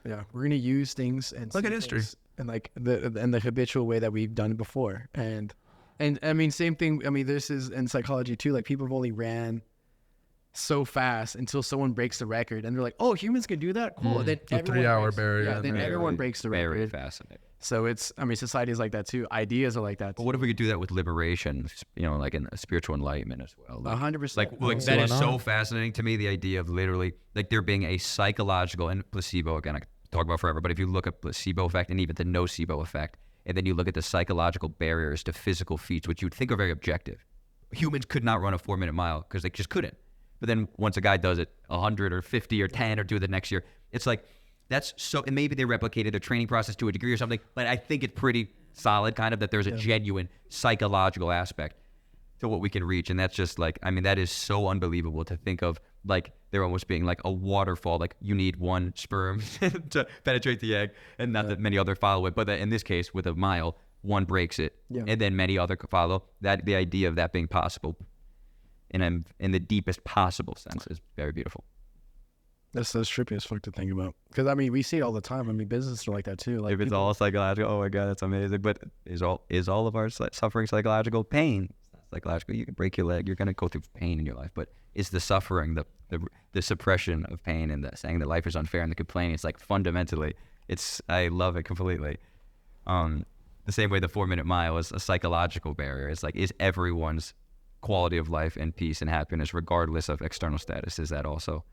Yeah, we're gonna use things and Look see at history. things in like the habitual way that we've done it before. And I mean, same thing. I mean, this is in psychology too. Like people have only ran so fast until someone breaks the record, and they're like, "Oh, humans can do that? Cool." And then The everyone 3-hour breaks, barrier. yeah, then everyone breaks the Very record. fascinating. So it's, I mean, society is like that too. Ideas are like that But too. what if we could do that with liberation? You know, like in a spiritual enlightenment as well. 100%. Like see that why is so not. fascinating to me. The idea of literally like there being a psychological and placebo again. I could talk about forever, but if you look at placebo effect and even the nocebo effect, and then you look at the psychological barriers to physical feats, which you'd think are very objective. Humans could not run a 4-minute mile because they just couldn't. But then once a guy does it 100 or 50 or 10 or do it the next year, it's like that's so. And maybe they replicated their training process to a degree or something, but I think it's pretty solid, kind of that there's a genuine psychological aspect to what we can reach. And that's just like, I mean, that is so unbelievable to think of, like there almost being like a waterfall, like you need one sperm to penetrate the egg and not that many other follow it, but that in this case with a mile, one breaks it and then many other follow. That the idea of that being possible in the deepest possible sense is very beautiful. That's trippy as fuck to think about. Because I mean, we see it all the time. I mean, businesses are like that too. Like If it's people, all psychological, oh my God, that's amazing. But is all of our suffering psychological? Pain, it's not psychological. You can break your leg, you're gonna go through pain in your life. But is the suffering, the suppression of pain, and the saying that life is unfair, and the complaining? It's like fundamentally, I love it completely. The same way the 4-minute mile is a psychological barrier. It's like, is everyone's quality of life and peace and happiness, regardless of external status, is that also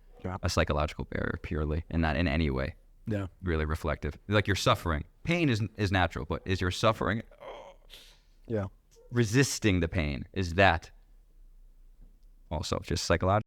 a psychological barrier purely, and not in any way really reflective? Like your suffering, pain is natural, but is your suffering resisting the pain, is that also just psychological?